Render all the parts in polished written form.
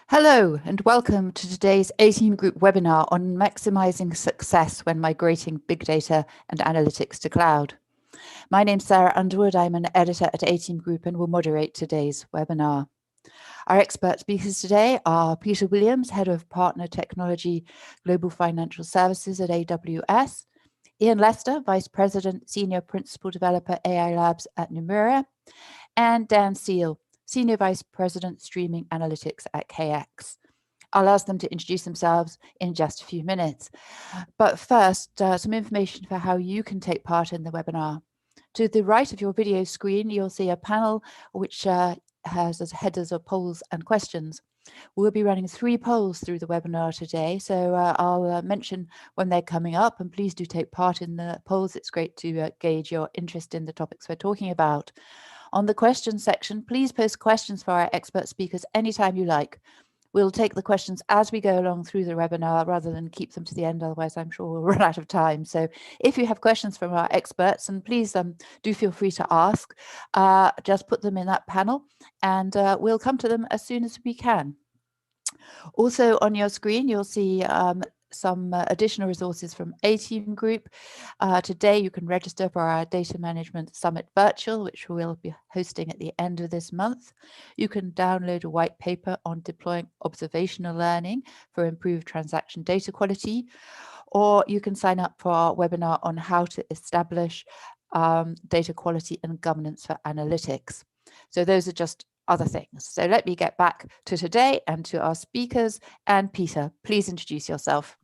Hello and welcome to today's 18 Group webinar on maximising success when migrating big data and analytics to cloud. My name's Sarah Underwood. I'm an editor at 18 Group and will moderate today's webinar. Our expert speakers today are Peter Williams, Head of Partner Technology Global Financial Services at AWS, Ian Lester, Vice President, Senior Principal Developer AI Labs at Nomura, and Dan Seale, Senior Vice President, Streaming Analytics at KX. I'll ask them to introduce themselves in just a few minutes. But first, some information for how you can take part in the webinar. To the right of your video screen, you'll see a panel which has as headers of polls and questions. We'll be running 3 polls through the webinar today, so I'll mention when they're coming up, and please do take part in the polls. It's great to gauge your interest in the topics we're talking about. On the questions section, please post questions for our expert speakers anytime you like. We'll take the questions as we go along through the webinar rather than keep them to the end, otherwise I'm sure we'll run out of time. So if you have questions from our experts, and please do feel free to ask, just put them in that panel and we'll come to them as soon as we can. Also on your screen, you'll see some additional resources from 18 Group. Today, you can register for our Data Management Summit Virtual, which we'll be hosting at the end of this month. You can download a white paper on deploying observational learning for improved transaction data quality, or you can sign up for our webinar on how to establish data quality and governance for analytics. So those are just other things. So let me get back to today and to our speakers. And Peter, please introduce yourself.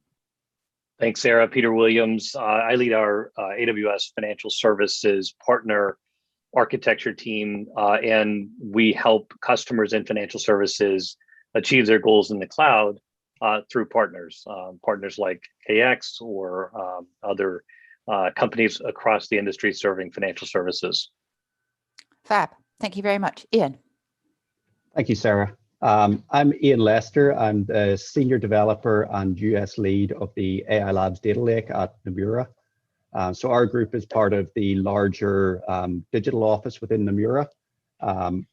Thanks, Sarah. Peter Williams. I lead our AWS Financial Services partner architecture team, and we help customers in financial services achieve their goals in the cloud through partners, partners like KX or other companies across the industry serving financial services. Fab. Thank you very much. Ian. Thank you, Sarah. I'm Ian Lester. I'm the Senior Developer and US Lead of the AI Labs Data Lake at Nomura. So our group is part of the larger digital office within Nomura.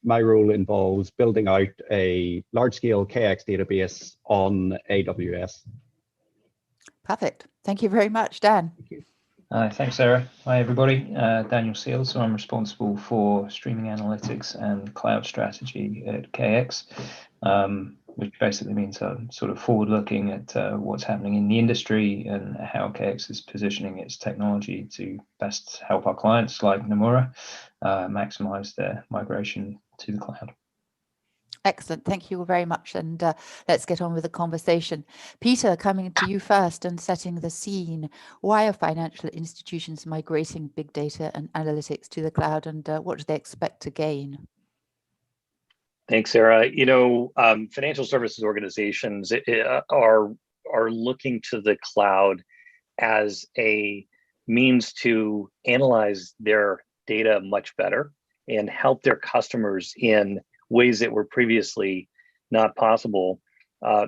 My role involves building out a large-scale KX database on AWS. Perfect. Thank you very much, Dan. Thank you. Thanks, Sarah. Hi, everybody. Daniel Seale. So I'm responsible for streaming analytics and cloud strategy at KX, which basically means I'm sort of forward-looking at what's happening in the industry and how KX is positioning its technology to best help our clients like Nomura maximize their migration to the cloud. Excellent. Thank you very much. And let's get on with the conversation. Peter, coming to you first and setting the scene. Why are financial institutions migrating big data and analytics to the cloud, and what do they expect to gain? Thanks, Sarah. You know, financial services organizations are looking to the cloud as a means to analyze their data much better and help their customers in ways that were previously not possible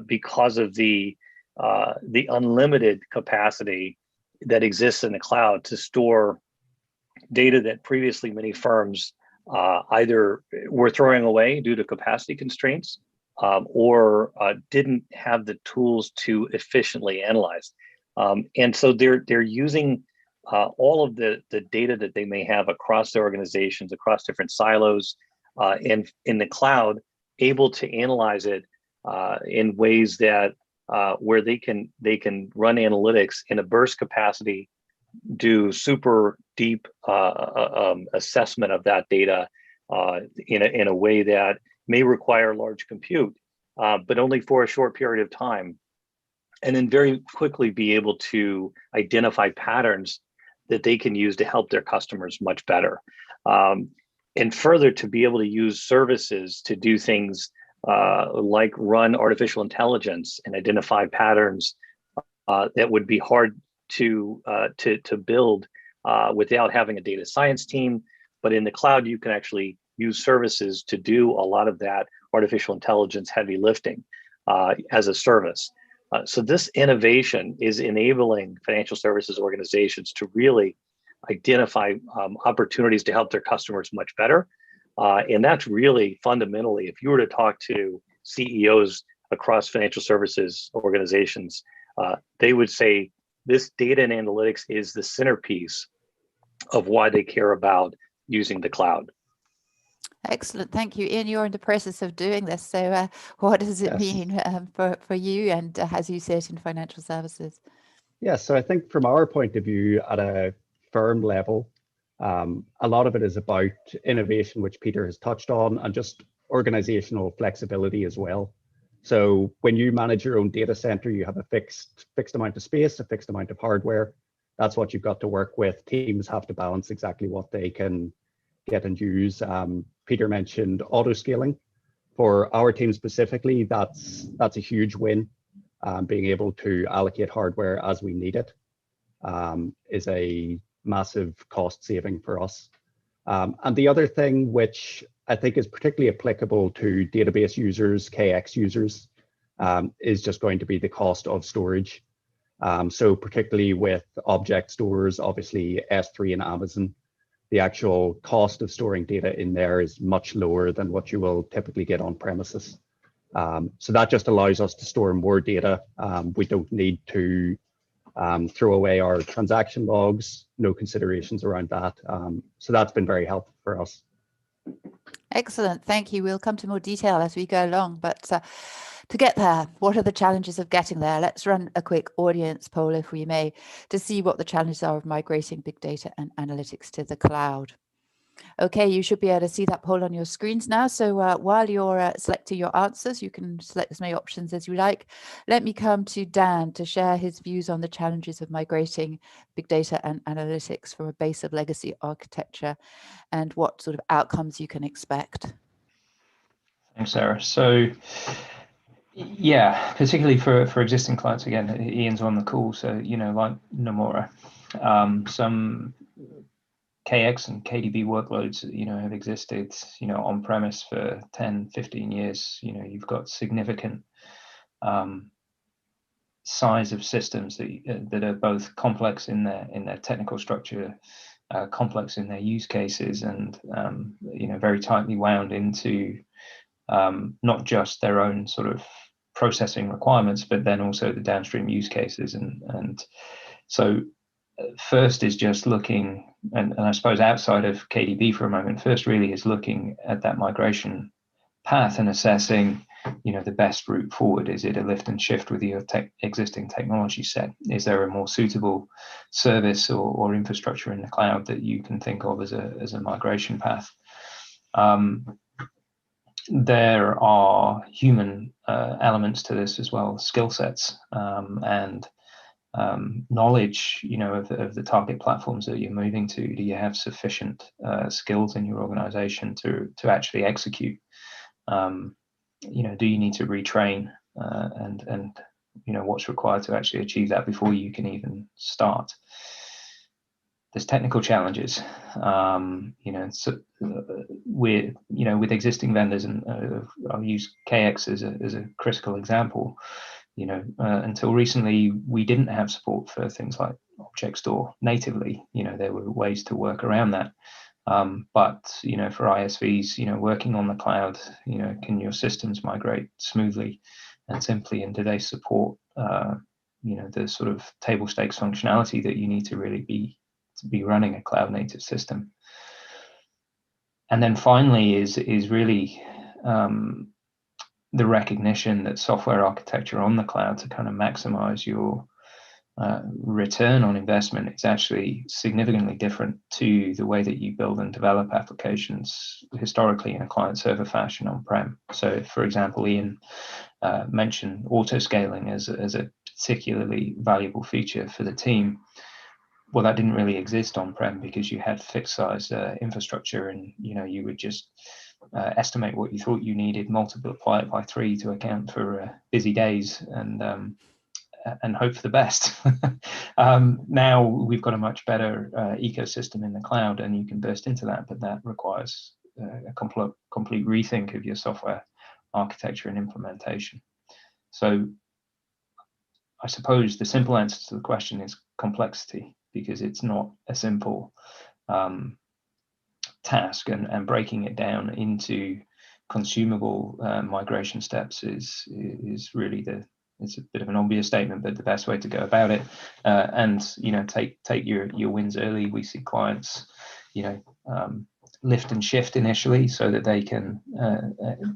because of the unlimited capacity that exists in the cloud to store data that previously many firms either were throwing away due to capacity constraints or didn't have the tools to efficiently analyze. And so they're using all of the data that they may have across their organizations, across different silos, and in the cloud, able to analyze it in ways that where they can run analytics in a burst capacity, do super deep assessment of that data in a way that may require large compute, but only for a short period of time, and then very quickly be able to identify patterns that they can use to help their customers much better. And further, to be able to use services to do things like run artificial intelligence and identify patterns that would be hard to build without having a data science team. But in the cloud, you can actually use services to do a lot of that artificial intelligence heavy lifting as a service. So this innovation is enabling financial services organizations to really identify opportunities to help their customers much better. And that's really fundamentally, if you were to talk to CEOs across financial services organizations, they would say this data and analytics is the centerpiece of why they care about using the cloud. Excellent, thank you. Ian, you're in the process of doing this. So what does it mean for you and as you see it in financial services? Yeah, so I think from our point of view at a firm level, a lot of it is about innovation, which Peter has touched on, and just organizational flexibility as well. So when you manage your own data center, you have a fixed amount of space, a fixed amount of hardware. That's what you've got to work with. Teams have to balance exactly what they can get and use. Peter mentioned auto scaling. For our team specifically, that's a huge win. Being able to allocate hardware as we need it is a massive cost saving for us. And the other thing, which I think is particularly applicable to database users, KX users, is just going to be the cost of storage. So particularly with object stores, obviously S3 and Amazon, the actual cost of storing data in there is much lower than what you will typically get on premises. So that just allows us to store more data. We don't need to throw away our transaction logs, no considerations around that. So that's been very helpful for us. Excellent, thank you. We'll come to more detail as we go along, but to get there, what are the challenges of getting there? Let's run a quick audience poll, if we may, to see what the challenges are of migrating big data and analytics to the cloud. Okay, you should be able to see that poll on your screens now. So while you're selecting your answers, you can select as many options as you like. Let me come to Dan to share his views on the challenges of migrating big data and analytics from a base of legacy architecture and what sort of outcomes you can expect. Thanks, Sarah. So, yeah, particularly for existing clients, again, Ian's on the call, so, like Nomura, some KX and KDB workloads, have existed, on premise for 10, 15 years. You've got significant size of systems that are both complex in their technical structure, complex in their use cases, and very tightly wound into not just their own sort of processing requirements, but then also the downstream use cases. And so first is just looking, and I suppose outside of KDB for a moment, first really is looking at that migration path and assessing, the best route forward. Is it a lift and shift with your existing technology set? Is there a more suitable service or infrastructure in the cloud that you can think of as a migration path? There are human elements to this as well, skill sets and knowledge, of the target platforms that you're moving to. Do you have sufficient skills in your organization to actually execute? Do you need to retrain and what's required to actually achieve that before you can even start? There's technical challenges, so with existing vendors, and I'll use KX as a critical example. Until recently, we didn't have support for things like object store natively. There were ways to work around that. But for ISVs, working on the cloud, can your systems migrate smoothly and simply, and do they support the sort of table stakes functionality that you need to really be running a cloud native system? And then finally is really the recognition that software architecture on the cloud to kind of maximize your return on investment is actually significantly different to the way that you build and develop applications historically in a client-server fashion on-prem. So, for example, Ian mentioned auto-scaling as a particularly valuable feature for the team. Well, that didn't really exist on-prem because you had fixed-size infrastructure, and you would just estimate what you thought you needed, multiply it by 3 to account for busy days, and hope for the best. Now we've got a much better ecosystem in the cloud, and you can burst into that, but that requires a complete rethink of your software architecture and implementation. So I suppose the simple answer to the question is complexity, because it's not a simple task, and breaking it down into consumable migration steps is really it's a bit of an obvious statement, but the best way to go about it. And take your wins early. We see clients lift and shift initially so that they can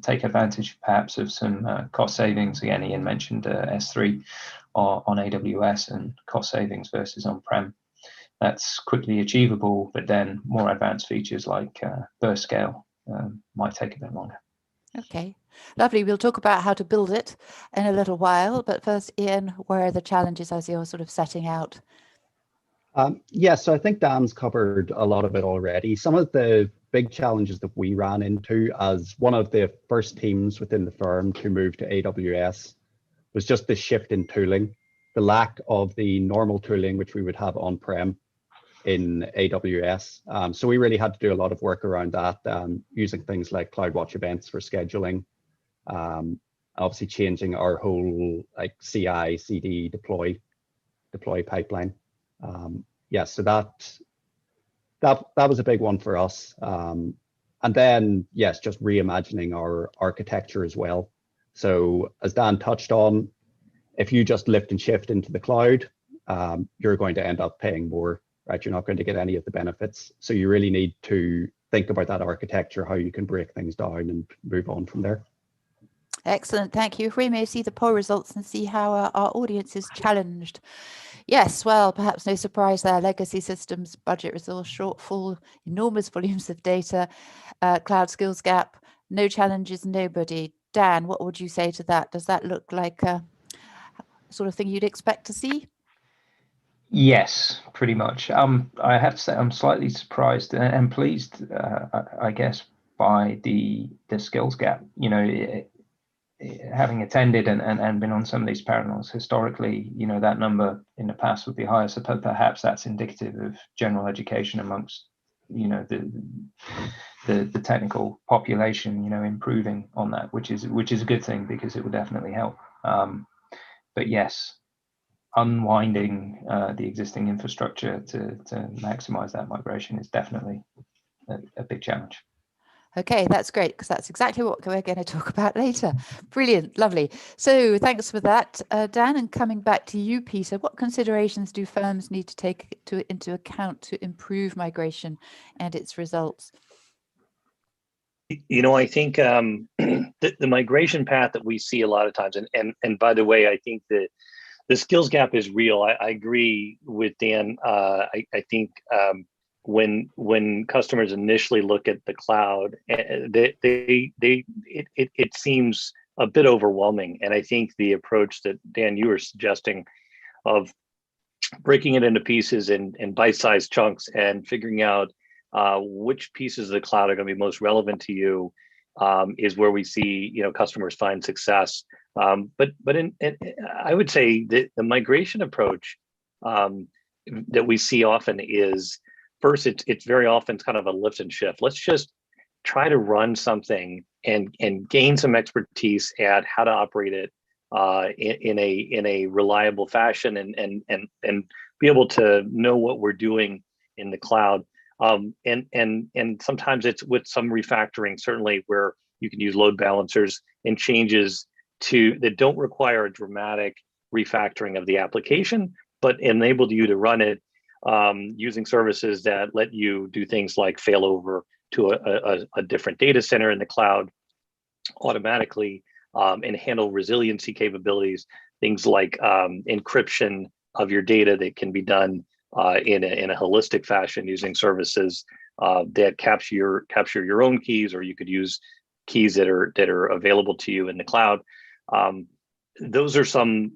take advantage perhaps of some cost savings. Again, Ian mentioned S3 on AWS and cost savings versus on-prem. That's quickly achievable, but then more advanced features like burst scale might take a bit longer. Okay, lovely. We'll talk about how to build it in a little while, but first, Ian, where are the challenges as you're sort of setting out? Yeah, so I think Dan's covered a lot of it already. Some of the big challenges that we ran into as one of the first teams within the firm to move to AWS was just the shift in tooling, the lack of the normal tooling which we would have on-prem in AWS. So we really had to do a lot of work around that, using things like CloudWatch events for scheduling, obviously changing our whole like CI, CD, deploy pipeline. Yeah, so that was a big one for us. And then, yes, just reimagining our architecture as well. So as Dan touched on, if you just lift and shift into the cloud, you're going to end up paying more, right? You're not going to get any of the benefits. So you really need to think about that architecture, how you can break things down and move on from there. Excellent, thank you. If we may see the poll results and see how our audience is challenged. Yes, well, perhaps no surprise there. Legacy systems, budget resource shortfall, enormous volumes of data, cloud skills gap, no challenges, nobody. Dan, what would you say to that? Does that look like a sort of thing you'd expect to see? Yes, pretty much. I have to say I'm slightly surprised and pleased, I guess, by the skills gap. Having attended and been on some of these panels historically, that number in the past would be higher. So perhaps that's indicative of general education amongst, the technical population, improving on that, which is a good thing because it would definitely help. But yes, unwinding the existing infrastructure to maximize that migration is definitely a big challenge. Okay, that's great, because that's exactly what we're going to talk about later. Brilliant, lovely. So thanks for that, Dan. And coming back to you, Peter, what considerations do firms need to take into account to improve migration and its results? I think the migration path that we see a lot of times, and by the way, I think the skills gap is real. I agree with Dan. I think when customers initially look at the cloud, it seems a bit overwhelming. And I think the approach that Dan, you were suggesting of breaking it into pieces and bite-sized chunks and figuring out which pieces of the cloud are going to be most relevant to you is where we see customers find success. But I would say that the migration approach that we see often is, first, it's very often kind of a lift and shift. Let's just try to run something and gain some expertise at how to operate it in a reliable fashion and be able to know what we're doing in the cloud. And sometimes it's with some refactoring, certainly, where you can use load balancers and changes that don't require a dramatic refactoring of the application, but enable you to run it using services that let you do things like failover to a different data center in the cloud automatically, and handle resiliency capabilities, things like encryption of your data that can be done in a holistic fashion using services that capture your own keys, or you could use keys that are available to you in the cloud. Those are some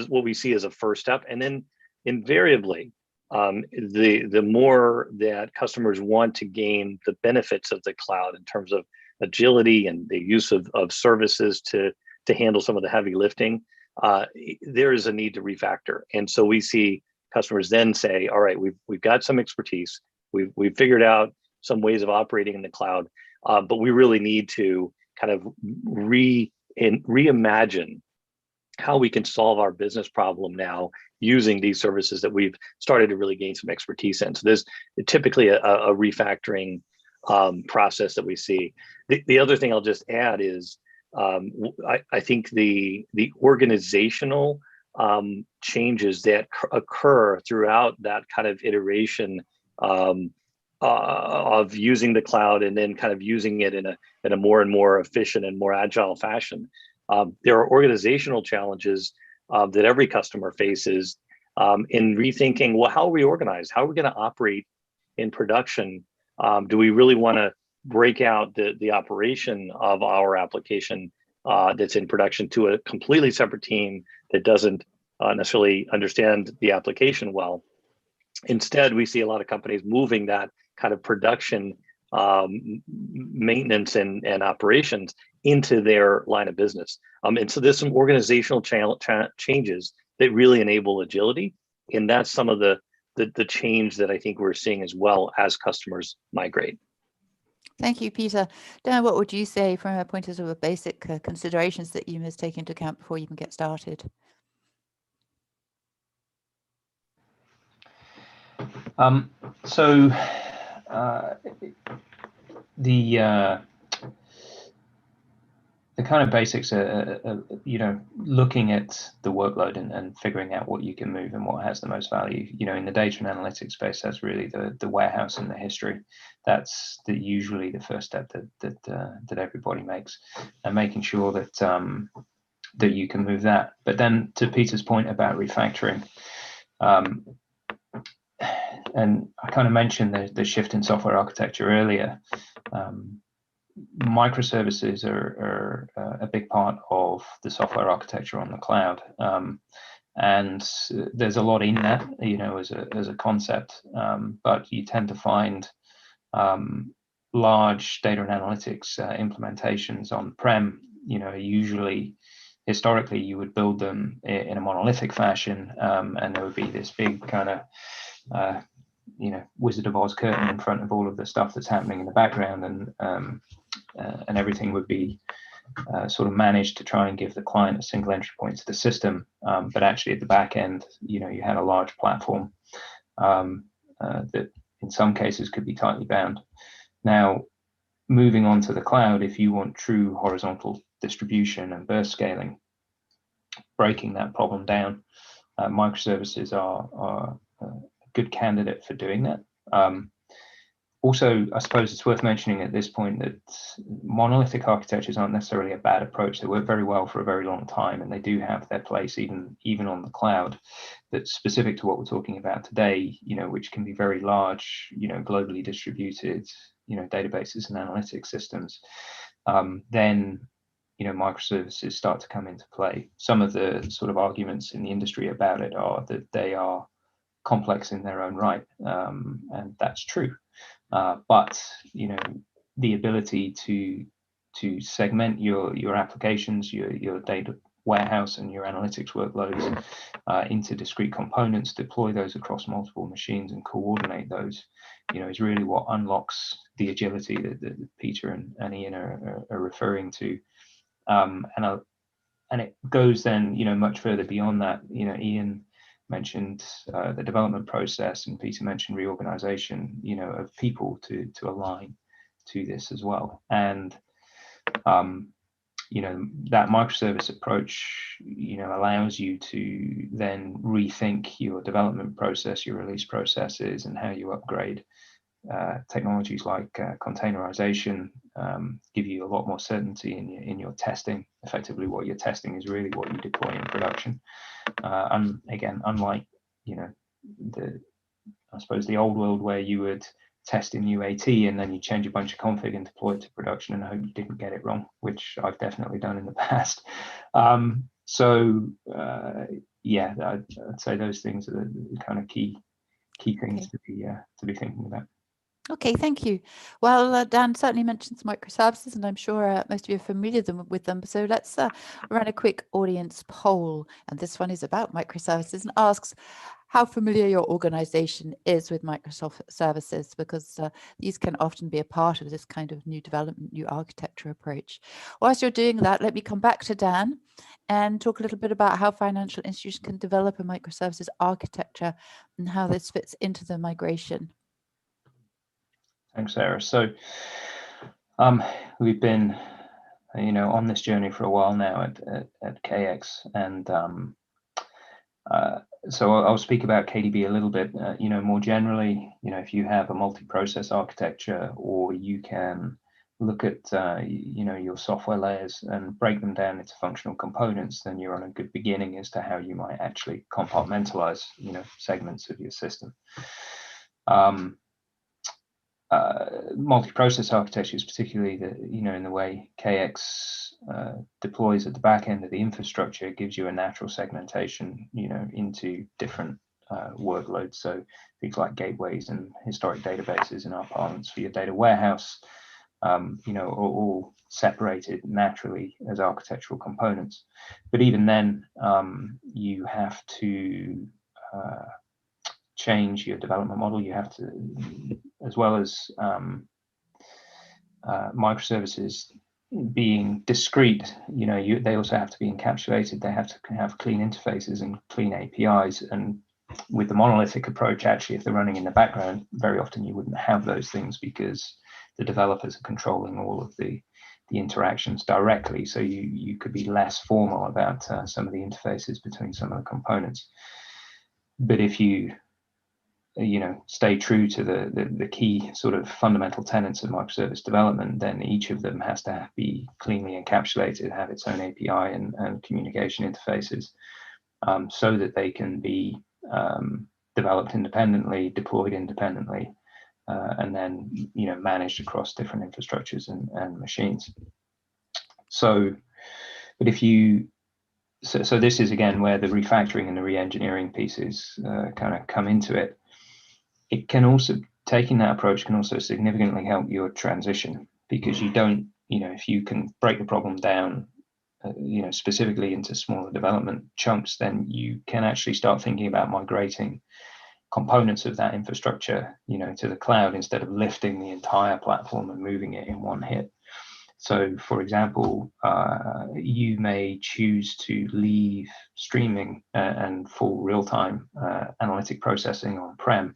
what we see as a first step, and then invariably, the more that customers want to gain the benefits of the cloud in terms of agility and the use of services to handle some of the heavy lifting, there is a need to refactor. And so we see customers then say, all right, we've got some expertise, we've figured out some ways of operating in the cloud, but we really need to kind of reimagine how we can solve our business problem now using these services that we've started to really gain some expertise in. So there's typically a refactoring process that we see. The other thing I'll just add is I think the organizational changes that occur throughout that kind of iteration of using the cloud and then kind of using it in a more and more efficient and more agile fashion. There are organizational challenges that every customer faces in rethinking, well, how are we organized? How are we going to operate in production? Do we really want to break out the operation of our application that's in production to a completely separate team that doesn't necessarily understand the application well? Instead, we see a lot of companies moving that kind of production maintenance and operations into their line of business. And so there's some organizational changes that really enable agility. And that's some of the change that I think we're seeing as well as customers migrate. Thank you, Peter. Dan, what would you say from a point of sort of basic considerations that you must take into account before you can get started? The kind of basics are looking at the workload and figuring out what you can move and what has the most value. In the data and analytics space, that's really the warehouse and the history. That's usually the first step that everybody makes, and making sure that that you can move that. But then, to Peter's point about refactoring, and I kind of mentioned the shift in software architecture earlier. Microservices are a big part of the software architecture on the cloud, and there's a lot in that, as a concept. But you tend to find large data and analytics implementations on-prem. Usually, historically, you would build them in a monolithic fashion, and there would be this big kind of Wizard of Oz curtain in front of all of the stuff that's happening in the background, and everything would be sort of managed to try and give the client a single entry point to the system. But actually, at the back end, you had a large platform that in some cases could be tightly bound. Now, moving on to the cloud, if you want true horizontal distribution and burst scaling, breaking that problem down, microservices are a good candidate for doing that. Also, I suppose it's worth mentioning at this point that monolithic architectures aren't necessarily a bad approach. They work very well for a very long time, and they do have their place even on the cloud. That's specific to what we're talking about today, which can be very large, globally distributed, databases and analytics systems. Then, microservices start to come into play. Some of the sort of arguments in the industry about it are that they are complex in their own right, and that's true. But the ability to segment your applications, your data warehouse and your analytics workloads into discrete components, deploy those across multiple machines and coordinate those, is really what unlocks the agility that Peter and Ian are referring to. And it goes then, much further beyond that. Ian mentioned the development process, and Peter mentioned reorganization, of people to align to this as well. And that microservice approach, allows you to then rethink your development process, your release processes, and how you upgrade. Technologies like containerization give you a lot more certainty in your testing. Effectively, what you're testing is really what you deploy in production. And again, unlike I suppose the old world where you would test in UAT and then you change a bunch of config and deploy it to production and hope you didn't get it wrong, which I've definitely done in the past. Yeah, I'd say those things are the kind of key things to be thinking about. Okay, thank you. Well, Dan certainly mentions microservices, and I'm sure most of you are familiar with them. So let's run a quick audience poll. And this one is about microservices and asks how familiar your organization is with microservices, because these can often be a part of this kind of new development, new architecture approach. Whilst you're doing that, let me come back to Dan and talk a little bit about how financial institutions can develop a microservices architecture and how this fits into the migration. Thanks, Sarah. So we've been, on this journey for a while now at KX, and so I'll speak about KDB a little bit. More generally, if you have a multi-process architecture, or you can look at your software layers and break them down into functional components, then you're on a good beginning as to how you might actually compartmentalize segments of your system. Multi-process architectures, particularly in the way KX deploys at the back end of the infrastructure, gives you a natural segmentation into different workloads. So things like gateways and historic databases in our parlance for your data warehouse, are all separated naturally as architectural components. But even then, you have to change your development model. You have to, as well as microservices being discrete, they also have to be encapsulated. They have to have clean interfaces and clean APIs. And with the monolithic approach, actually, if they're running in the background, very often you wouldn't have those things because the developers are controlling all of the interactions directly. So you could be less formal about some of the interfaces between some of the components. But if you stay true to the key sort of fundamental tenets of microservice development, then each of them has to be cleanly encapsulated, have its own API and communication interfaces, so that they can be developed independently, deployed independently, and then managed across different infrastructures and machines. So, but if you so this is again where the refactoring and the re-engineering pieces kind of come into it. It can also, taking that approach can also significantly help your transition, because you don't, if you can break the problem down, specifically into smaller development chunks, then you can actually start thinking about migrating components of that infrastructure, to the cloud, instead of lifting the entire platform and moving it in one hit. So, for example, you may choose to leave streaming and full real-time analytic processing on-prem,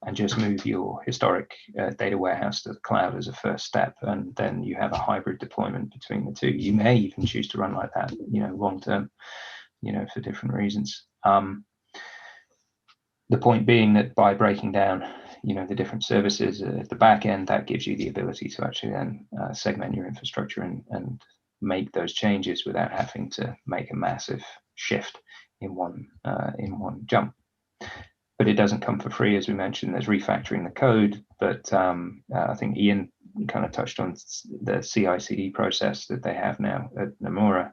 and just move your historic data warehouse to the cloud as a first step, and then you have a hybrid deployment between the two. You may even choose to run like that, long term, for different reasons. The point being that by breaking down, the different services at the back end, that gives you the ability to actually then segment your infrastructure and make those changes without having to make a massive shift in one jump. But it doesn't come for free, as we mentioned. There's refactoring the code, but I think Ian kind of touched on the CI/CD process that they have now at Nomura,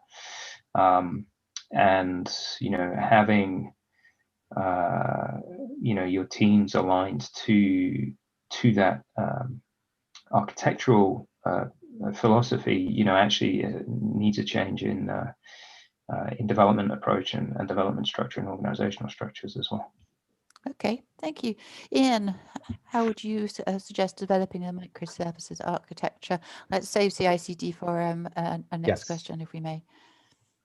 and having your teams aligned to that architectural philosophy, actually needs a change in development approach and development structure and organizational structures as well. Okay, thank you. Ian, how would you suggest developing a microservices architecture? Let's save CI/CD for a next question, if we may.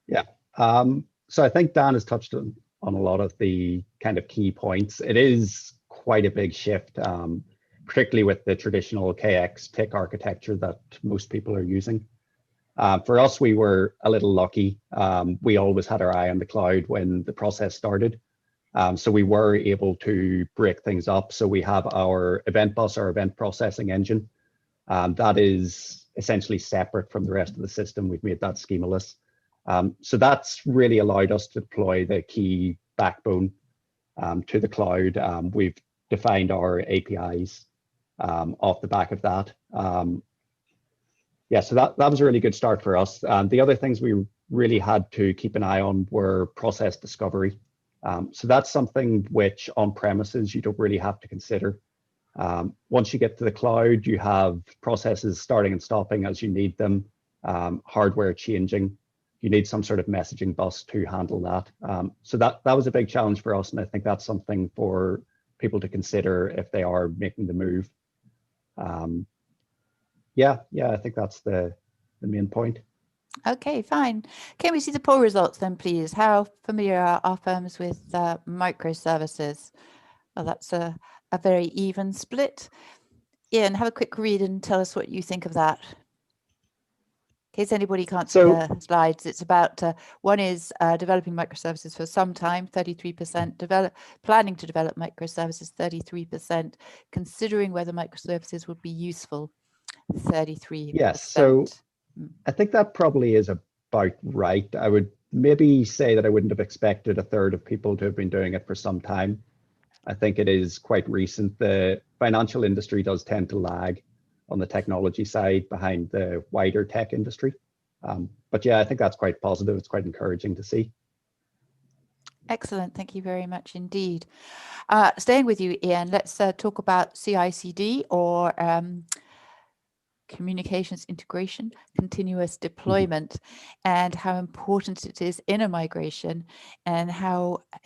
Yeah. So I think Dan has touched on a lot of the kind of key points. It is quite a big shift, particularly with the traditional KX tick architecture that most people are using. For us, we were a little lucky. We always had our eye on the cloud when the process started. So we were able to break things up. So we have our event bus, our event processing engine. That is essentially separate from the rest of the system. We've made that schemaless. So that's really allowed us to deploy the key backbone to the cloud. We've defined our APIs off the back of that. Yeah, so that was a really good start for us. The other things we really had to keep an eye on were process discovery. So that's something which on premises you don't really have to consider. Once you get to the cloud, you have processes starting and stopping as you need them, hardware changing. You need some sort of messaging bus to handle that. So that was a big challenge for us, and I think that's something for people to consider if they are making the move. Yeah, I think that's the main point. Okay, fine. Can we see the poll results then, please? How familiar are our firms with microservices? Well, that's a very even split. Ian, have a quick read and tell us what you think of that. In case anybody can't see So- the slides, it's about one is developing microservices for some time, 33%, planning to develop microservices, 33%, considering whether microservices would be useful, 33%. Yes, so I think that probably is about right. I would maybe say that I wouldn't have expected a third of people to have been doing it for some time. I think it is quite recent. The financial industry does tend to lag on the technology side behind the wider tech industry. But yeah, I think that's quite positive. It's quite encouraging to see. Excellent. Thank you very much indeed. Staying with you, Ian, let's talk about CI/CD or communications integration, continuous deployment, and how important it is in a migration, and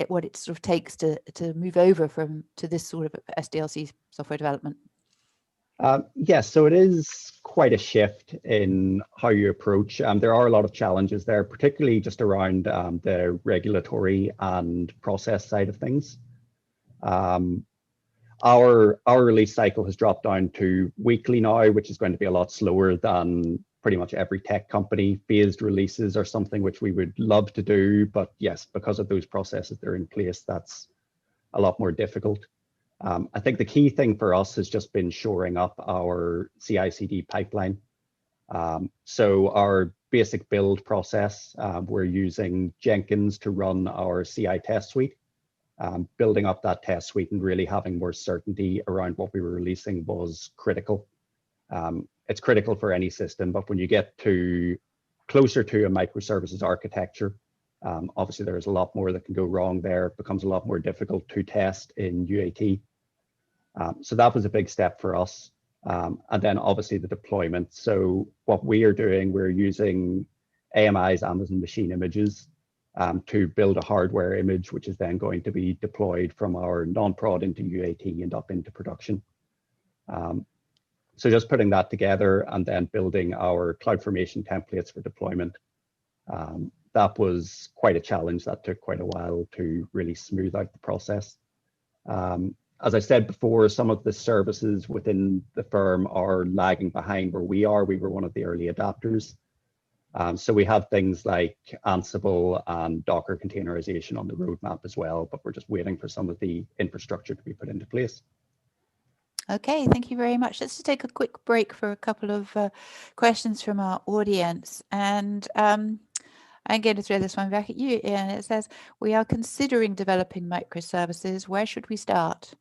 what it sort of takes to move over to this sort of SDLC software development. Yes, so it is quite a shift in how you approach. There are a lot of challenges there, particularly just around the regulatory and process side of things. Our release cycle has dropped down to weekly now, which is going to be a lot slower than pretty much every tech company. Phased releases are something which we would love to do, but yes, because of those processes that are in place, that's a lot more difficult. I think the key thing for us has just been shoring up our CI/CD pipeline. So our basic build process, we're using Jenkins to run our CI test suite. Building up that test suite and really having more certainty around what we were releasing was critical. It's critical for any system, but when you get closer to a microservices architecture, obviously there's a lot more that can go wrong there. It becomes a lot more difficult to test in UAT. So that was a big step for us. And then obviously the deployment. So what we are doing, we're using AMI's Amazon Machine Images to build a hardware image, which is then going to be deployed from our non-prod into UAT and up into production. So just putting that together and then building our CloudFormation templates for deployment. That was quite a challenge. That took quite a while to really smooth out the process. As I said before, some of the services within the firm are lagging behind where we are. We were one of the early adopters. So we have things like Ansible and Docker containerization on the roadmap as well, but we're just waiting for some of the infrastructure to be put into place. Okay, thank you very much. Let's just take a quick break for a couple of questions from our audience. And I'm going to throw this one back at you, Ian. It says, we are considering developing microservices. Where should we start?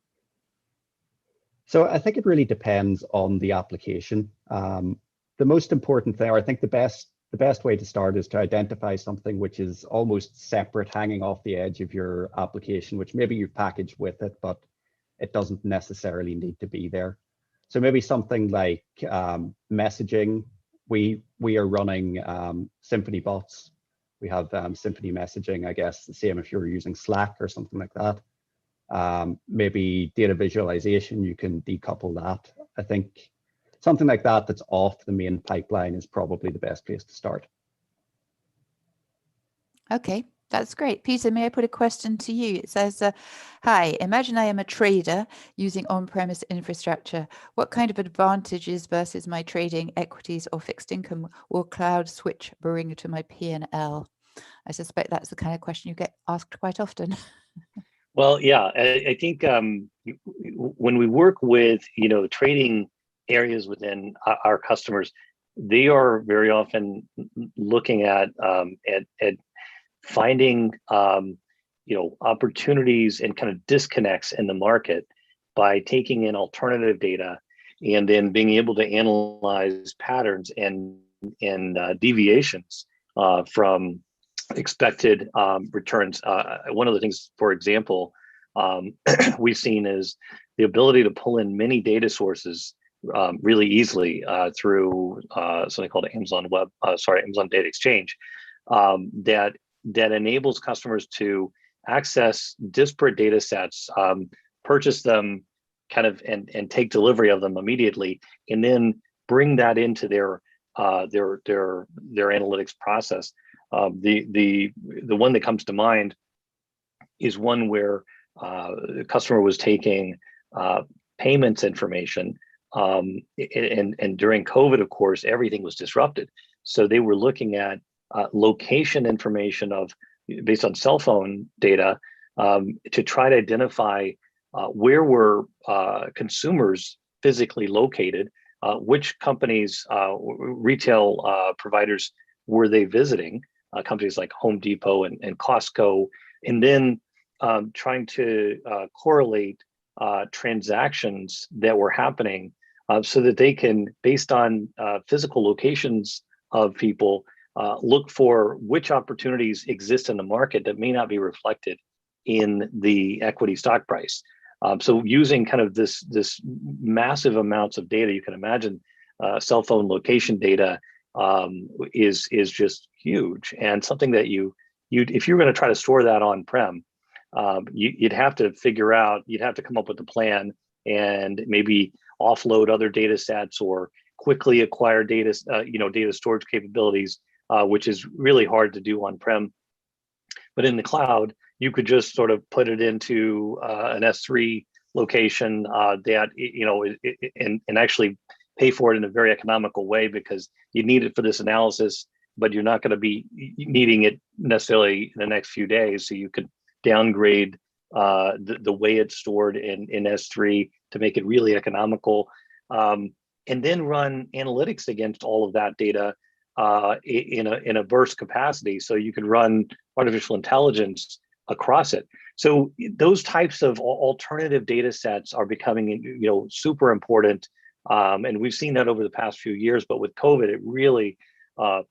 So I think it really depends on the application. The most important thing, or I think the best way to start is to identify something which is almost separate, hanging off the edge of your application, which maybe you've packaged with it, but it doesn't necessarily need to be there. So maybe something like messaging. We are running Symphony bots. We have Symphony messaging, I guess, the same if you're using Slack or something like that. Maybe data visualization, you can decouple that. I think something like that that's off the main pipeline is probably the best place to start. Okay, that's great. Peter, may I put a question to you? It says, hi, imagine I am a trader using on-premise infrastructure. What kind of advantages versus my trading equities or fixed income will Cloud Switch bring to my P&L? I suspect that's the kind of question you get asked quite often. Well, yeah, I think when we work with, trading areas within our customers, they are very often looking at finding, opportunities and kind of disconnects in the market by taking in alternative data and then being able to analyze patterns and deviations from expected returns. One of the things, for example, we've seen is the ability to pull in many data sources really easily through something called Amazon Data Exchange that enables customers to access disparate data sets, purchase them kind of and take delivery of them immediately, and then bring that into their analytics process. The one that comes to mind is one where the customer was taking payments information And during COVID, of course, everything was disrupted. So they were looking at location information based on cell phone data to try to identify where were consumers physically located, which companies, retail providers were they visiting, companies like Home Depot and Costco, and then trying to correlate transactions that were happening so that they can, based on physical locations of people, look for which opportunities exist in the market that may not be reflected in the equity stock price. So using kind of this massive amounts of data, you can imagine cell phone location data is just huge, and something that if you're going to try to store that on-prem, you'd have to you'd have to come up with a plan and maybe offload other data sets or quickly acquire data storage capabilities, which is really hard to do on-prem. But in the cloud, you could just sort of put it into an S3 location and actually pay for it in a very economical way, because you need it for this analysis, but you're not going to be needing it necessarily in the next few days. So you could downgrade the way it's stored in S3 to make it really economical, and then run analytics against all of that data in a burst capacity. So you could run artificial intelligence across it. So those types of alternative data sets are becoming, super important. And we've seen that over the past few years, but with COVID, it really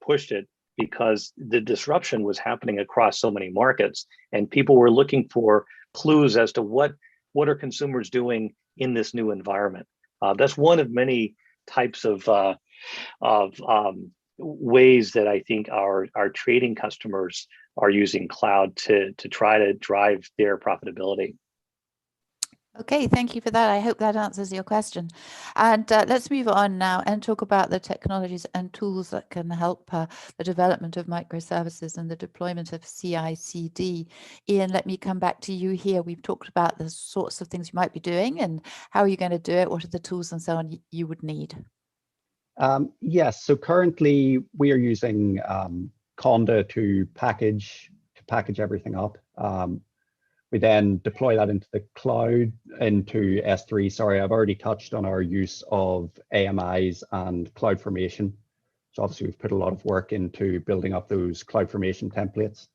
pushed it, because the disruption was happening across so many markets, and people were looking for clues as to what are consumers doing in this new environment. That's one of many types of ways that I think our trading customers are using cloud to try to drive their profitability. Okay, thank you for that. I hope that answers your question. And let's move on now and talk about the technologies and tools that can help the development of microservices and the deployment of CI/CD. Ian, let me come back to you here. We've talked about the sorts of things you might be doing and how are you going to do it, what are the tools and so on you would need? Yes, so currently we are using Conda to package everything up. We then deploy that into the cloud, into S3. Sorry, I've already touched on our use of AMIs and CloudFormation. So obviously we've put a lot of work into building up those CloudFormation templates.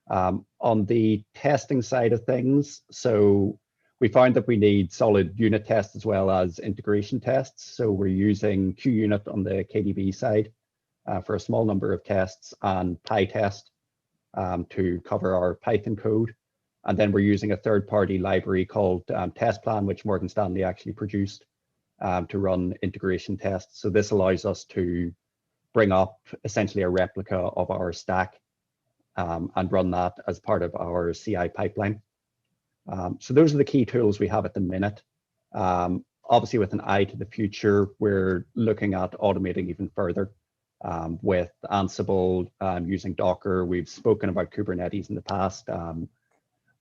On the testing side of things, so we found that we need solid unit tests as well as integration tests. So we're using QUnit on the KDB side for a small number of tests, and PyTest to cover our Python code. And then we're using a third-party library called TestPlan, which Morgan Stanley actually produced to run integration tests. So this allows us to bring up essentially a replica of our stack and run that as part of our CI pipeline. So those are the key tools we have at the minute. Obviously, with an eye to the future, we're looking at automating even further with Ansible, using Docker. We've spoken about Kubernetes in the past.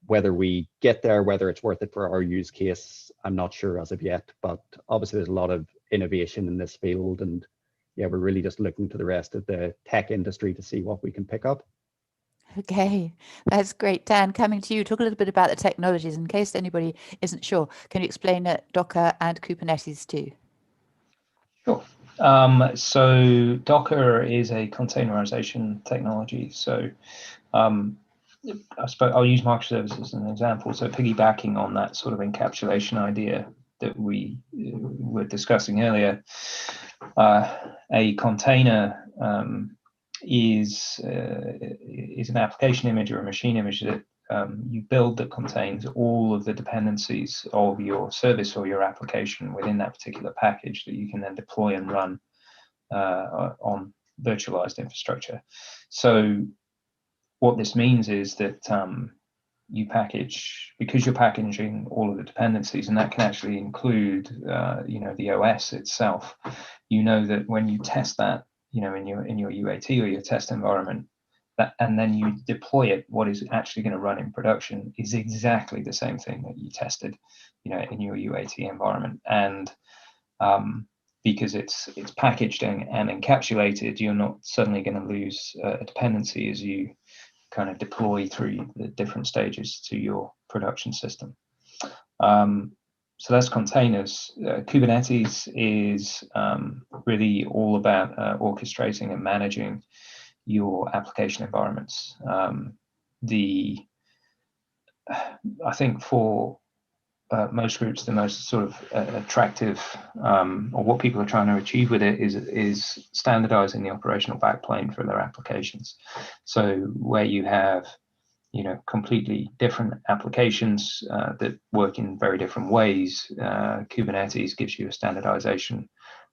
Whether we get there, whether it's worth it for our use case, I'm not sure as of yet, but obviously there's a lot of innovation in this field, and yeah, we're really just looking to the rest of the tech industry to see what we can pick up. Okay, that's great. Dan, coming to you, talk a little bit about the technologies in case anybody isn't sure. Can you explain Docker and Kubernetes too? Sure. So Docker is a containerization technology. So I suppose I'll use microservices as an example. So piggybacking on that sort of encapsulation idea that we were discussing earlier, a container is an application image or a machine image that you build that contains all of the dependencies of your service or your application within that particular package that you can then deploy and run on virtualized infrastructure. So what this means is that you package, because you're packaging all of the dependencies, and that can actually include the OS itself. You know that when you test that, in your UAT or your test environment, and then you deploy it, what is actually going to run in production is exactly the same thing that you tested, in your UAT environment. And because it's packaged and encapsulated, you're not suddenly going to lose a dependency as you kind of deploy through the different stages to your production system. So that's containers. Kubernetes is really all about orchestrating and managing your application environments. I think for most groups, the most sort of attractive, or what people are trying to achieve with it is standardizing the operational backplane for their applications. So where you have, completely different applications that work in very different ways, Kubernetes gives you a standardization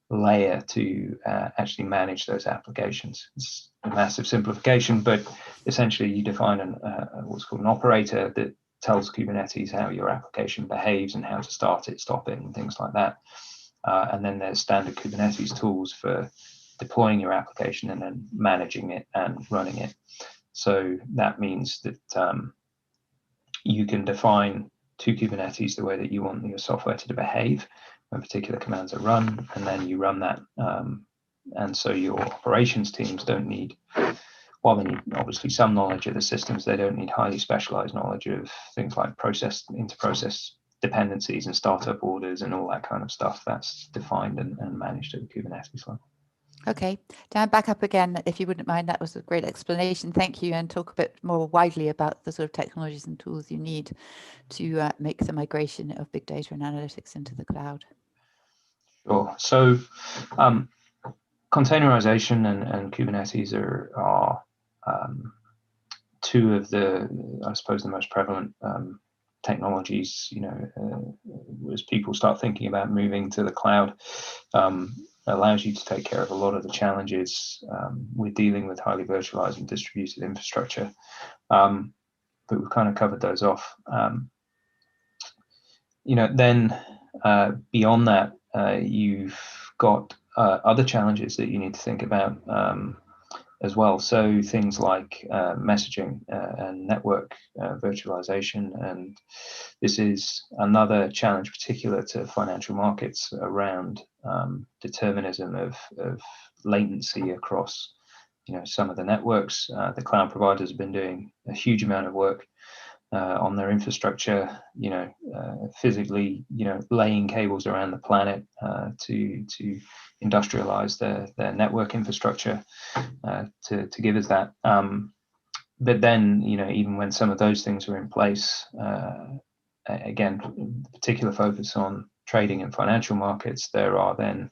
layer to actually manage those applications. It's a massive simplification, but essentially you define what's called an operator that tells Kubernetes how your application behaves and how to start it, stop it, and things like that. And then there's standard Kubernetes tools for deploying your application and then managing it and running it. So that means that you can define to Kubernetes the way that you want your software to behave when particular commands are run, and then you run that. And so your operations teams don't need, while they need obviously some knowledge of the systems, they don't need highly specialized knowledge of things like inter-process dependencies and startup orders and all that kind of stuff. That's defined and managed at the Kubernetes level. Okay, Dan, back up again, if you wouldn't mind. That was a great explanation. Thank you. And talk a bit more widely about the sort of technologies and tools you need to make the migration of big data and analytics into the cloud. Sure. So containerization and Kubernetes are two of the, I suppose, the most prevalent technologies, as people start thinking about moving to the cloud. Allows you to take care of a lot of the challenges with dealing with highly virtualized and distributed infrastructure. But we've kind of covered those off. Then beyond that, you've got other challenges that you need to think about as well. So things like messaging and network virtualization. And this is another challenge particular to financial markets around determinism of latency across some of the networks. The cloud providers have been doing a huge amount of work on their infrastructure, physically, laying cables around the planet to industrialize their network infrastructure to give us that. But then, even when some of those things are in place, again, particular focus on trading and financial markets, there are then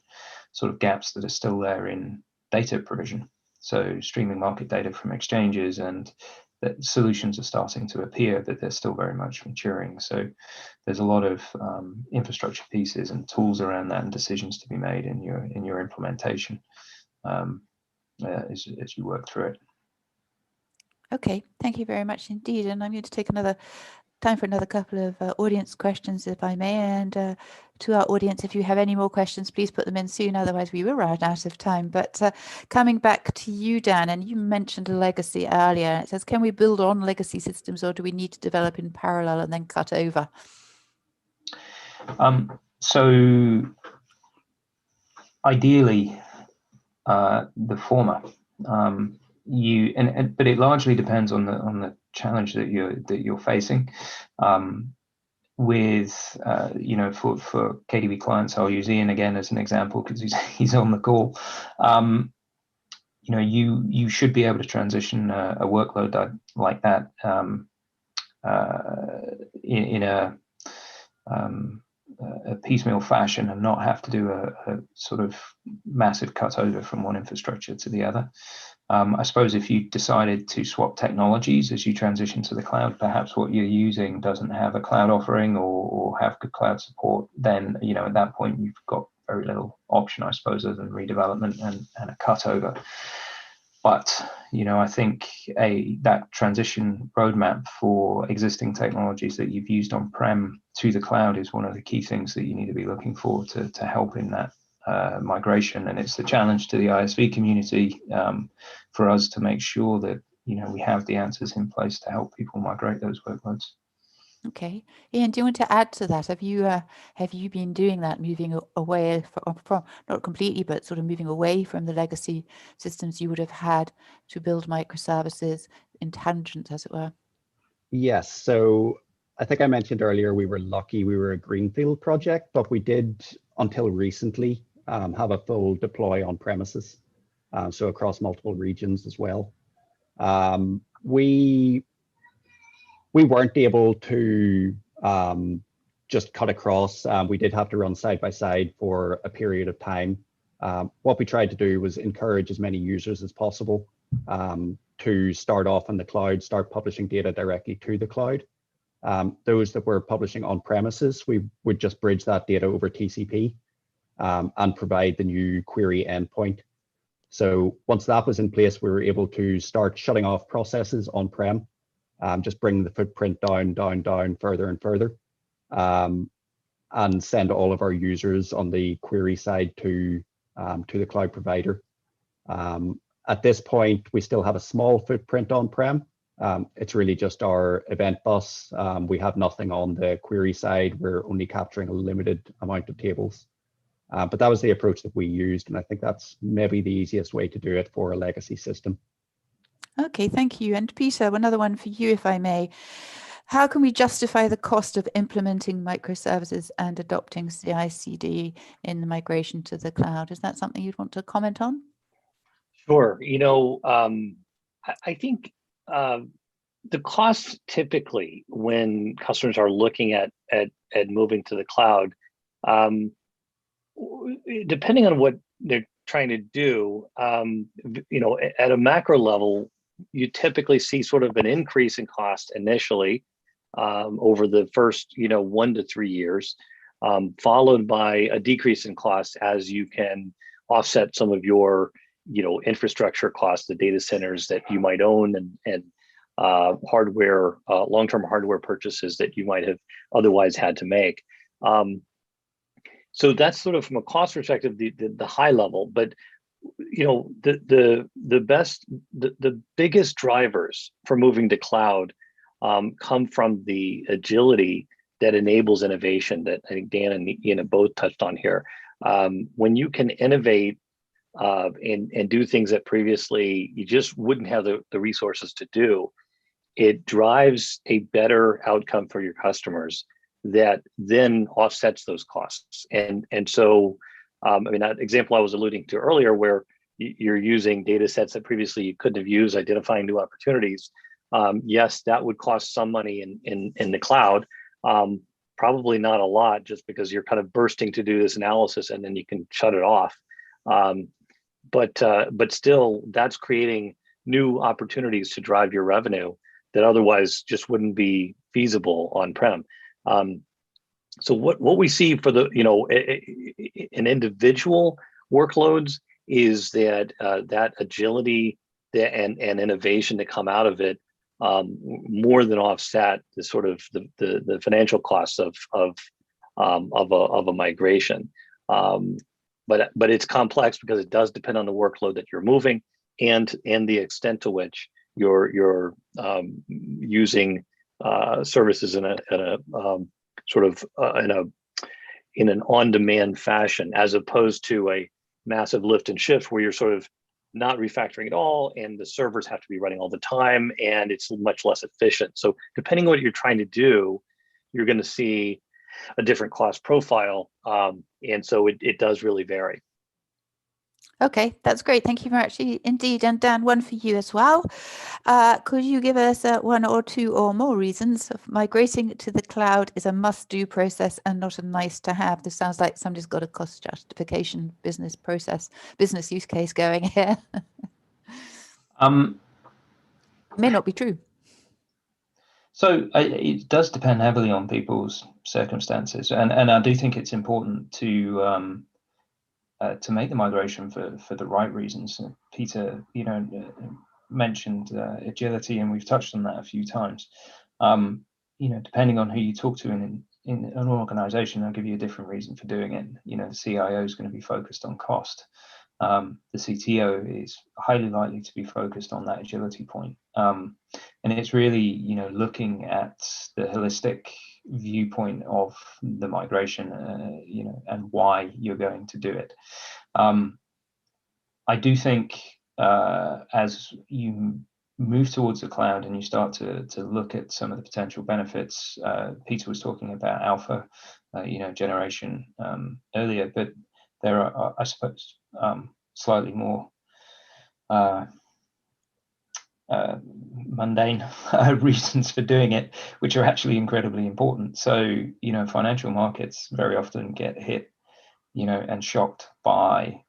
sort of gaps that are still there in data provision. So streaming market data from exchanges, and that solutions are starting to appear, but they're still very much maturing. So there's a lot of infrastructure pieces and tools around that and decisions to be made in your implementation as you work through it. Okay, thank you very much indeed. And I'm going to take time for another couple of audience questions, if I may. And to our audience, if you have any more questions, please put them in soon. Otherwise, we will run out of time. But coming back to you, Dan, and you mentioned legacy earlier. It says, can we build on legacy systems, or do we need to develop in parallel and then cut over? So ideally, the former. But it largely depends on the challenge that you're facing. With for KDB clients, I'll use Ian again as an example because he's on the call. You should be able to transition a workload like that in a piecemeal fashion and not have to do a sort of massive cutover from one infrastructure to the other. I suppose if you decided to swap technologies as you transition to the cloud, perhaps what you're using doesn't have a cloud offering or have good cloud support, then at that point you've got very little option, I suppose, other than redevelopment and a cutover. But I think that transition roadmap for existing technologies that you've used on-prem to the cloud is one of the key things that you need to be looking for to help in that migration. And it's the challenge to the ISV community for us to make sure that we have the answers in place to help people migrate those workloads. Okay, Ian, do you want to add to that? Have you been doing that, moving away from not completely, but sort of moving away from the legacy systems you would have had to build microservices in tangent, as it were? Yes, so I think I mentioned earlier we were lucky we were a greenfield project, but we did until recently have a full deploy on premises, so across multiple regions as well. We weren't able to just cut across. We did have to run side by side for a period of time. What we tried to do was encourage as many users as possible to start off in the cloud, start publishing data directly to the cloud. Those that were publishing on premises, we would just bridge that data over TCP and provide the new query endpoint. So once that was in place, we were able to start shutting off processes on-prem, just bring the footprint down, further and further, and send all of our users on the query side to the cloud provider. At this point, we still have a small footprint on-prem. It's really just our event bus. We have nothing on the query side. We're only capturing a limited amount of tables. But that was the approach that we used, and I think that's maybe the easiest way to do it for a legacy system. Okay, thank you. And Peter, another one for you, if I may. How can we justify the cost of implementing microservices and adopting CI/CD in the migration to the cloud? Is that something you'd want to comment on? Sure. I think the costs typically when customers are looking at moving to the cloud, depending on what they're trying to do, at a macro level, you typically see sort of an increase in cost initially over the first 1 to 3 years, followed by a decrease in cost as you can offset some of your infrastructure costs, the data centers that you might own, and hardware, long-term hardware purchases that you might have otherwise had to make. So that's sort of from a cost perspective, the high level. But the biggest drivers for moving to cloud come from the agility that enables innovation that I think Dan and Ian have both touched on here. When you can innovate and do things that previously you just wouldn't have the resources to do, it drives a better outcome for your customers that then offsets those costs. And so, that example I was alluding to earlier, where you're using data sets that previously you couldn't have used, identifying new opportunities. Yes, that would cost some money in the cloud. Probably not a lot, just because you're kind of bursting to do this analysis and then you can shut it off. But still, that's creating new opportunities to drive your revenue that otherwise just wouldn't be feasible on-prem. So what we see for the in individual workloads is that that agility and innovation that come out of it more than offset the sort of the financial costs of a migration. But it's complex because it does depend on the workload that you're moving and the extent to which you're using services in an on-demand fashion, as opposed to a massive lift and shift where you're sort of not refactoring at all, and the servers have to be running all the time, and it's much less efficient. So depending on what you're trying to do, you're going to see a different cost profile, and so it does really vary. Okay, that's great. Thank you very much indeed. And Dan, one for you as well. Could you give us one or two or more reasons of migrating to the cloud is a must-do process and not a nice-to-have? This sounds like somebody's got a cost justification business use case going here. May not be true. So it does depend heavily on people's circumstances, and I do think it's important to make the migration for the right reasons. Peter, mentioned agility, and we've touched on that a few times. Depending on who you talk to in an organization, they'll give you a different reason for doing it. The CIO is going to be focused on cost. The CTO is highly likely to be focused on that agility point. And it's really, you know, looking at the holistic viewpoint of the migration, you know, and why you're going to do it. I do think as you move towards the cloud and you start to look at some of the potential benefits, Peter was talking about alpha, you know, generation earlier, but there are, I suppose, slightly more mundane reasons for doing it, which are actually incredibly important. So, you know, financial markets very often get hit, you know, and shocked by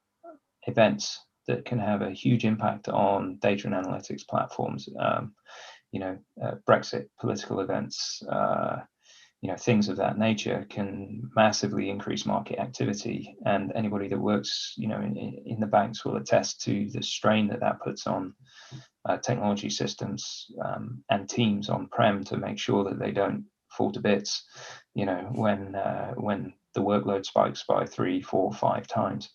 events that can have a huge impact on data and analytics platforms. You know, Brexit, political events, you know, things of that nature can massively increase market activity. And anybody that works, you know, in the banks will attest to the strain that that puts on technology systems and teams on-prem to make sure that they don't fall to bits, you know, when the workload spikes by 3, 4, 5 times.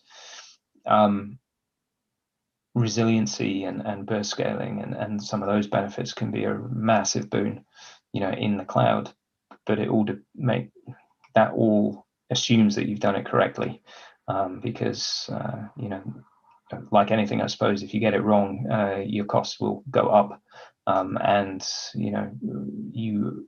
Resiliency and burst scaling and some of those benefits can be a massive boon, you know, in the cloud, but it all all assumes that you've done it correctly, because you know, like anything, I suppose, if you get it wrong, your costs will go up, and you know, you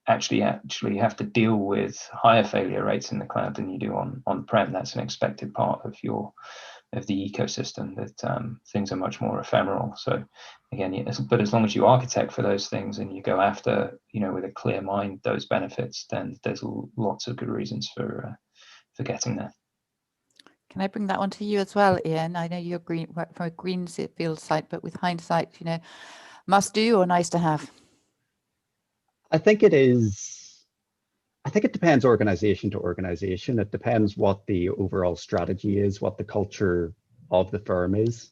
actually have to deal with higher failure rates in the cloud than you do on-prem. That's an expected part of the ecosystem, that things are much more ephemeral. So again, but as long as you architect for those things and you go after, you know, with a clear mind, those benefits, then there's lots of good reasons for getting there. Can I bring that one to you as well, Ian? I know you're from a greenfield site, but with hindsight, you know, must do or nice to have? I think it is. I think it depends organization to organization. It depends what the overall strategy is, what the culture of the firm is.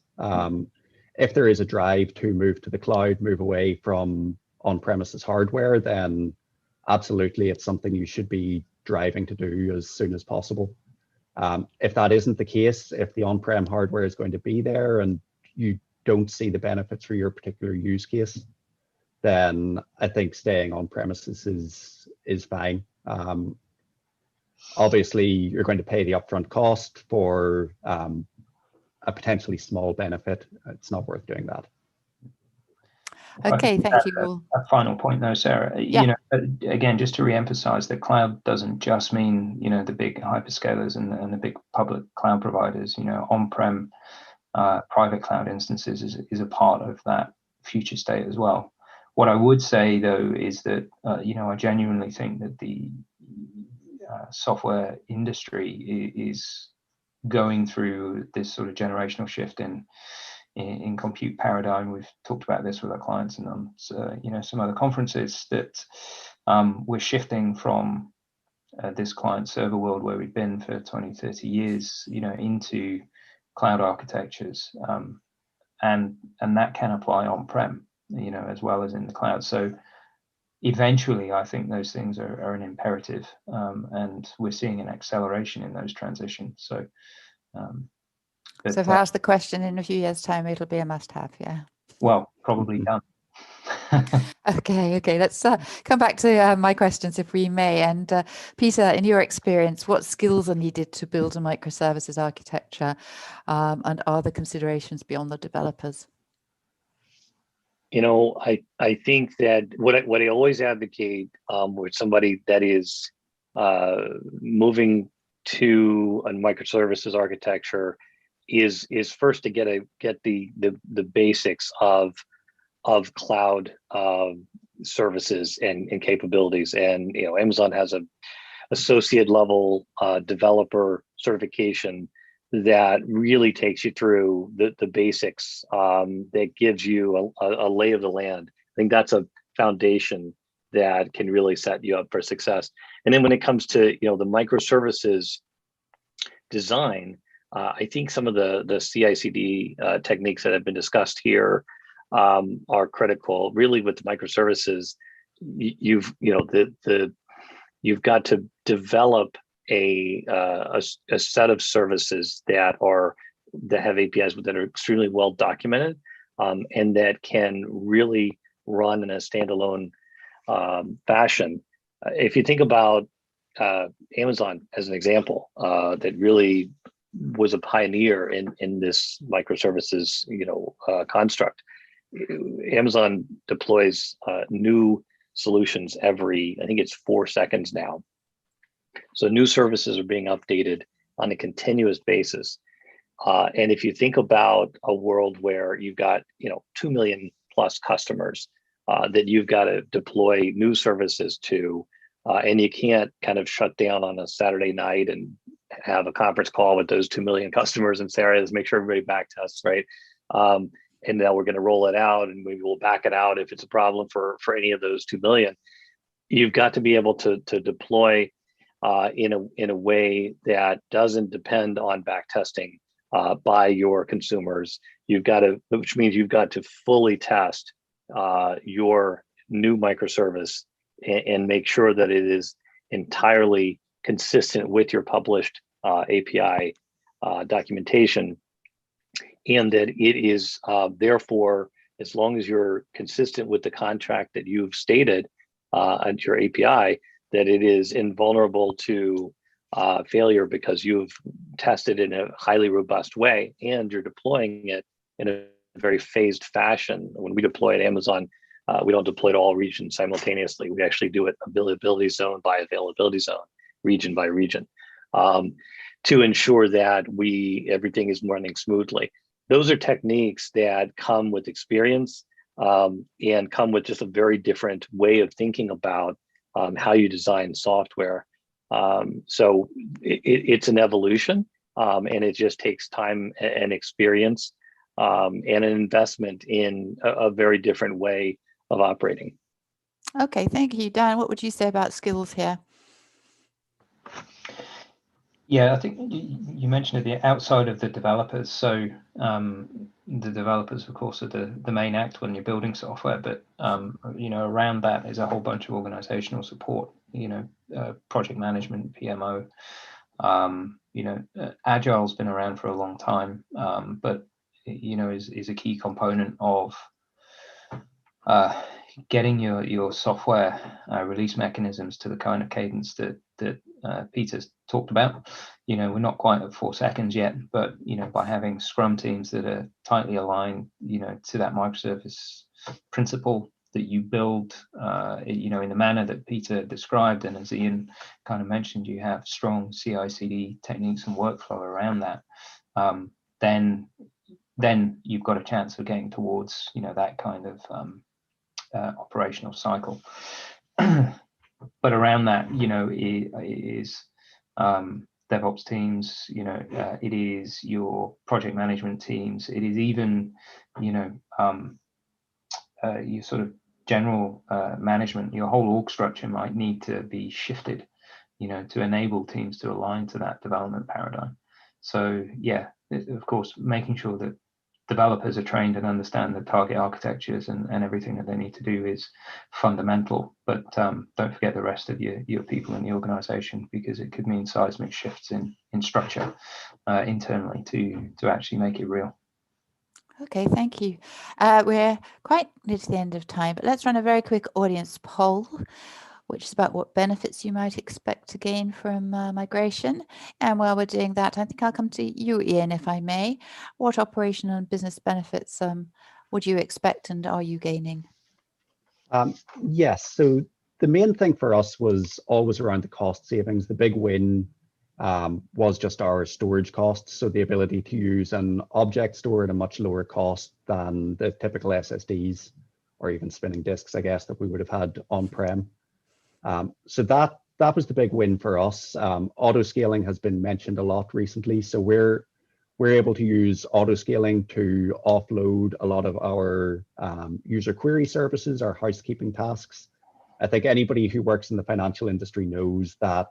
If there is a drive to move to the cloud, move away from on-premises hardware, then absolutely it's something you should be driving to do as soon as possible. If that isn't the case, if the on-prem hardware is going to be there and you don't see the benefits for your particular use case, then I think staying on premises is fine. Obviously, you're going to pay the upfront cost for a potentially small benefit. It's not worth doing that. Okay, thank you. A final point though, Sarah, yeah. You know, again, just to re-emphasize, that cloud doesn't just mean, you know, the big hyperscalers and the big public cloud providers. You know, on-prem private cloud instances is a part of that future state as well. What I would say though is that, you know, I genuinely think that the software industry is going through this sort of generational shift in compute paradigm. We've talked about this with our clients and on you know, some other conferences, that we're shifting from this client server world where we've been for 20, 30 years, you know, into cloud architectures, and that can apply on-prem, you know, as well as in the cloud. So eventually, I think those things are an imperative, and we're seeing an acceleration in those transitions. So so if I ask the question in a few years' time, it'll be a must-have, yeah? Well, probably done. Okay, let's come back to my questions, if we may. And Peter, in your experience, what skills are needed to build a microservices architecture, and are there considerations beyond the developers? You know, I think that what I always advocate with somebody that is moving to a microservices architecture is first to get the basics of cloud services and capabilities. And you know, Amazon has a associate level developer certification that really takes you through the basics, that gives you a lay of the land. I think that's a foundation that can really set you up for success. And then when it comes to, you know, the microservices design, I think some of the CI/CD techniques that have been discussed here are critical. Really, with the microservices, you've got to develop a set of services that have APIs that are extremely well documented, and that can really run in a standalone fashion. If you think about Amazon as an example, that really was a pioneer in this microservices, construct. Amazon deploys new solutions every, I think it's 4 seconds now. So new services are being updated on a continuous basis. And if you think about a world where you've got 2 million plus customers that you've got to deploy new services to, and you can't kind of shut down on a Saturday night and have a conference call with those 2 million customers and say, all right, let's make sure everybody back tests, right? And now we're going to roll it out, and maybe we'll back it out if it's a problem for any of those 2 million. You've got to be able to deploy in a way that doesn't depend on back testing by your consumers. Which means you've got to fully test your new microservice and make sure that it is entirely consistent with your published API documentation, and that it is therefore, as long as you're consistent with the contract that you've stated on your API, that it is invulnerable to failure because you've tested in a highly robust way and you're deploying it in a very phased fashion. When we deploy at Amazon, we don't deploy to all regions simultaneously. We actually do it availability zone by availability zone, region by region, to ensure that everything is running smoothly. Those are techniques that come with experience and come with just a very different way of thinking about how you design software. So it's an evolution, and it just takes time and experience and an investment in a very different way of operating. Okay, thank you. Dan, what would you say about skills here? Yeah, I think you mentioned it outside of the developers. So the developers, of course, are the main act when you're building software, but around that is a whole bunch of organizational support. Project management, PMO. Agile's been around for a long time, but is a key component of getting your software release mechanisms to the kind of cadence that Peter's talked about. We're not quite at 4 seconds yet, but by having Scrum teams that are tightly aligned, to that microservice principle that you build, in the manner that Peter described, and as Ian kind of mentioned, you have strong CI/CD techniques and workflow around that. Then you've got a chance of getting towards that kind of operational cycle. But around that, it is DevOps teams, it is your project management teams, it is even, your sort of general management, your whole org structure might need to be shifted, to enable teams to align to that development paradigm. So yeah, of course, making sure that developers are trained and understand the target architectures and everything that they need to do is fundamental. But don't forget the rest of your people in the organization, because it could mean seismic shifts in structure internally to actually make it real. Okay, thank you. We're quite near to the end of time, but let's run a very quick audience poll, which is about what benefits you might expect to gain from migration. And while we're doing that, I think I'll come to you, Ian, if I may. What operational and business benefits would you expect, and are you gaining? Yes, so the main thing for us was always around the cost savings. The big win was just our storage costs. So the ability to use an object store at a much lower cost than the typical SSDs or even spinning disks, I guess, that we would have had on-prem. So that was the big win for us. Auto scaling has been mentioned a lot recently. So we're able to use auto scaling to offload a lot of our user query services, our housekeeping tasks. I think anybody who works in the financial industry knows that,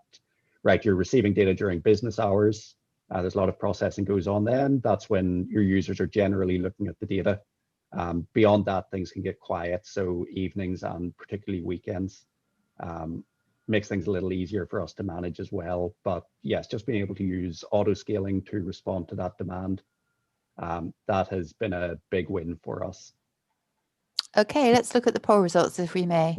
right, you're receiving data during business hours. There's a lot of processing goes on then. That's when your users are generally looking at the data. Beyond that, things can get quiet. So evenings and particularly weekends makes things a little easier for us to manage as well. But yes, just being able to use auto scaling to respond to that demand, that has been a big win for us. Okay, let's look at the poll results if we may.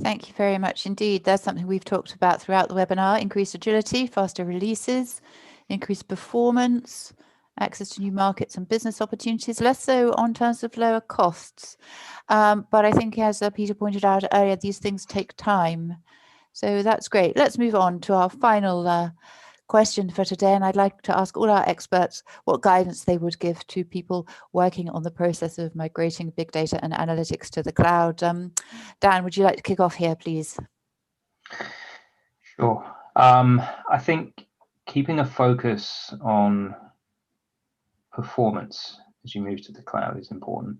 Thank you very much indeed. That's something we've talked about throughout the webinar: increased agility, faster releases, increased performance, access to new markets and business opportunities, less so on terms of lower costs. But I think, as Peter pointed out earlier, these things take time. So that's great. Let's move on to our final question for today, and I'd like to ask all our experts what guidance they would give to people working on the process of migrating big data and analytics to the cloud. Dan, would you like to kick off here, please? Sure. I think keeping a focus on performance as you move to the cloud is important.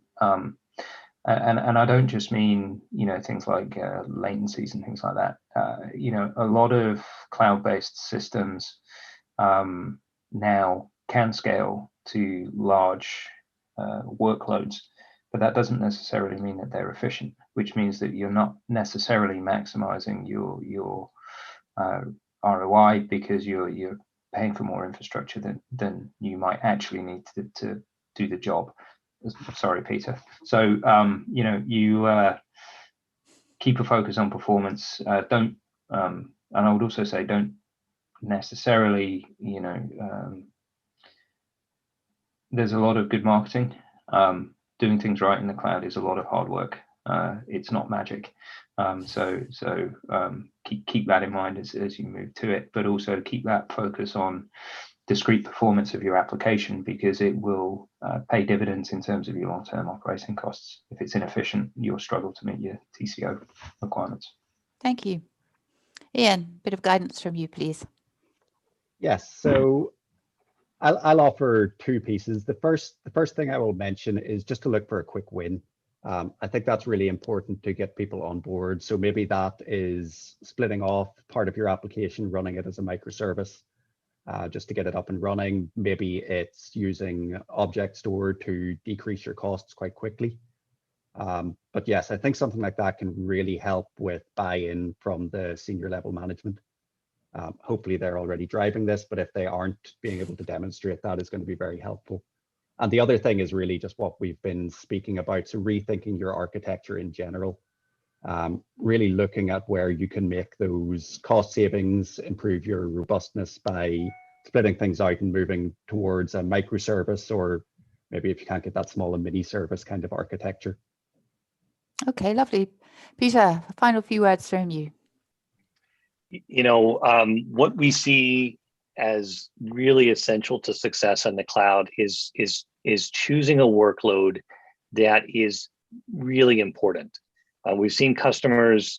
And I don't just mean, things like latencies and things like that. A lot of cloud-based systems now can scale to large workloads, but that doesn't necessarily mean that they're efficient, which means that you're not necessarily maximizing your ROI because you're paying for more infrastructure than you might actually need to do the job. Sorry, Peter. So, you keep a focus on performance. And I would also say don't necessarily, there's a lot of good marketing. Doing things right in the cloud is a lot of hard work. It's not magic. So keep that in mind as you move to it, but also keep that focus on discrete performance of your application, because it will pay dividends in terms of your long-term operating costs. If it's inefficient, you'll struggle to meet your TCO requirements. Thank you. Ian, bit of guidance from you, please. Yes, so I'll offer two pieces. The first thing I will mention is just to look for a quick win. I think that's really important to get people on board. So maybe that is splitting off part of your application, running it as a microservice, just to get it up and running. Maybe it's using object store to decrease your costs quite quickly. But yes, I think something like that can really help with buy-in from the senior level management. Hopefully they're already driving this, but if they aren't, being able to demonstrate that is going to be very helpful. And the other thing is really just what we've been speaking about. So rethinking your architecture in general, really looking at where you can make those cost savings, improve your robustness by splitting things out and moving towards a microservice, or maybe if you can't get that small, a mini service kind of architecture. Okay, lovely. Peter, a final few words from you. What we see as really essential to success in the cloud is choosing a workload that is really important. We've seen customers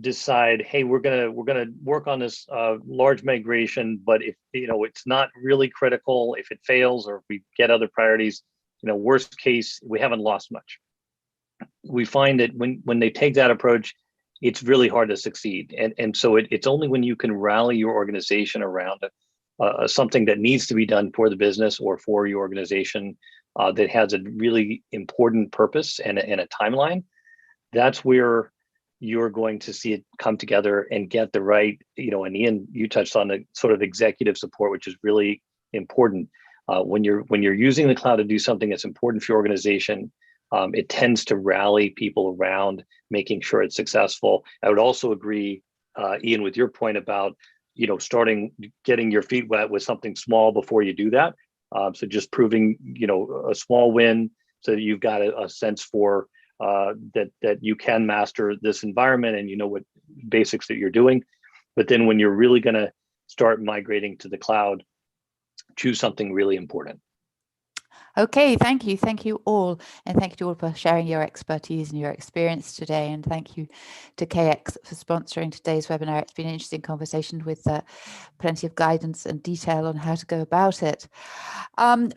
decide, hey, we're gonna work on this large migration, but if it's not really critical, if it fails or if we get other priorities, worst case, we haven't lost much. We find that when they take that approach, it's really hard to succeed. And so it's only when you can rally your organization around something that needs to be done for the business or for your organization that has a really important purpose and a timeline. That's where you're going to see it come together and get the right, and Ian, you touched on the sort of executive support, which is really important. When you're using the cloud to do something that's important for your organization, it tends to rally people around making sure it's successful. I would also agree, Ian, with your point about, getting your feet wet with something small before you do that. So just proving, a small win so that you've got a sense for that you can master this environment and you know what basics that you're doing. But then when you're really going to start migrating to the cloud, choose something really important. Okay, thank you. Thank you all. And thank you to all for sharing your expertise and your experience today. And thank you to KX for sponsoring today's webinar. It's been an interesting conversation with plenty of guidance and detail on how to go about it.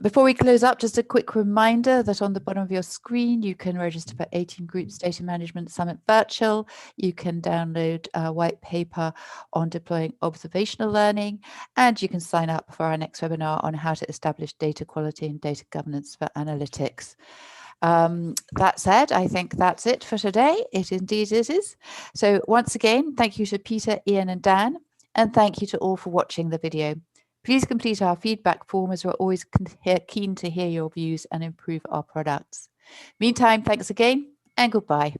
Before we close up, just a quick reminder that on the bottom of your screen, you can register for 18 Groups Data Management Summit Virtual. You can download a white paper on deploying observational learning, and you can sign up for our next webinar on how to establish data quality and data governance for analytics. That said, I think that's it for today. It is. So once again, thank you to Peter, Ian and Dan, and thank you to all for watching the video. Please complete our feedback form, as we're always keen to hear your views and improve our products. Meantime, thanks again and goodbye.